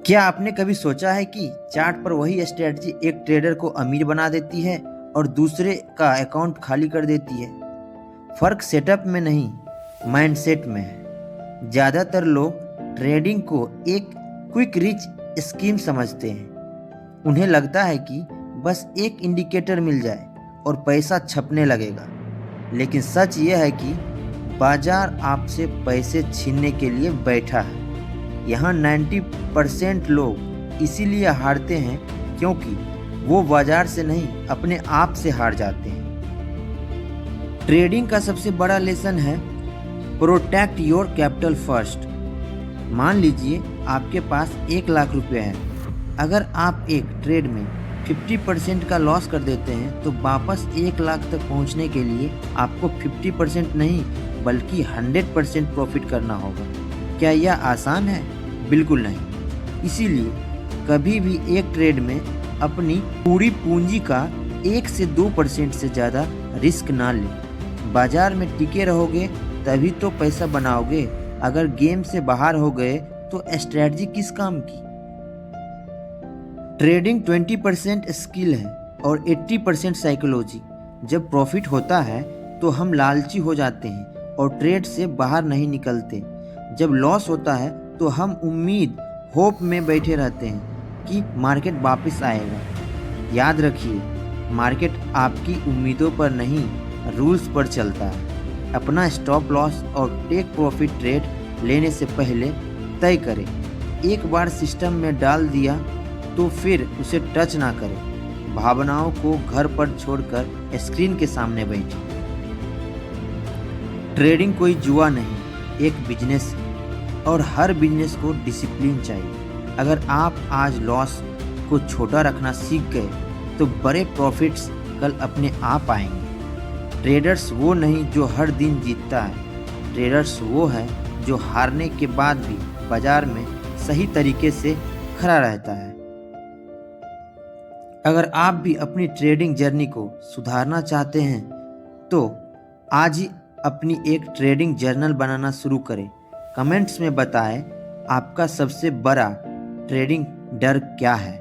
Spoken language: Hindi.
क्या आपने कभी सोचा है कि चार्ट पर वही स्ट्रेटजी एक ट्रेडर को अमीर बना देती है और दूसरे का अकाउंट खाली कर देती है? फर्क सेटअप में नहीं, माइंडसेट में है। ज़्यादातर लोग ट्रेडिंग को एक क्विक रिच स्कीम समझते हैं। उन्हें लगता है कि बस एक इंडिकेटर मिल जाए और पैसा छपने लगेगा। लेकिन सच यह है कि बाजार आपसे पैसे छीनने के लिए बैठा है। यहाँ 90% लोग इसीलिए हारते हैं क्योंकि वो बाजार से नहीं, अपने आप से हार जाते हैं। ट्रेडिंग का सबसे बड़ा लेसन है प्रोटेक्ट योर कैपिटल फर्स्ट। मान लीजिए आपके पास 1 लाख रुपए हैं। अगर आप एक ट्रेड में 50% का लॉस कर देते हैं तो वापस 1 लाख तक पहुंचने के लिए आपको 50% नहीं बल्कि 100% प्रॉफिट करना होगा। क्या यह आसान है? बिल्कुल नहीं। इसीलिए कभी भी एक ट्रेड में अपनी पूरी पूंजी का 1 से 2% से ज़्यादा रिस्क ना लें। बाजार में टिके रहोगे तभी तो पैसा बनाओगे। अगर गेम से बाहर हो गए तो स्ट्रेटजी किस काम की? ट्रेडिंग 20% स्किल है और 80% साइकोलॉजी। जब प्रॉफिट होता है तो हम लालची हो जाते हैं और ट्रेड से बाहर नहीं निकलते। जब लॉस होता है तो हम उम्मीद होप में बैठे रहते हैं कि मार्केट वापस आएगा। याद रखिए, मार्केट आपकी उम्मीदों पर नहीं, रूल्स पर चलता है। अपना स्टॉप लॉस और टेक प्रॉफिट ट्रेड लेने से पहले तय करें। एक बार सिस्टम में डाल दिया तो फिर उसे टच ना करें। भावनाओं को घर पर छोड़कर स्क्रीन के सामने बैठें। ट्रेडिंग कोई जुआ नहीं, एक बिजनेस है और हर बिजनेस को डिसिप्लिन चाहिए। अगर आप आज लॉस को छोटा रखना सीख गए तो बड़े प्रॉफिट्स कल अपने आप आएंगे। ट्रेडर्स वो नहीं जो हर दिन जीतता है, ट्रेडर्स वो है जो हारने के बाद भी बाजार में सही तरीके से खड़ा रहता है। अगर आप भी अपनी ट्रेडिंग जर्नी को सुधारना चाहते हैं तो आज ही अपनी एक ट्रेडिंग जर्नल बनाना शुरू करें। कमेंट्स में बताएं आपका सबसे बड़ा ट्रेडिंग डर क्या है।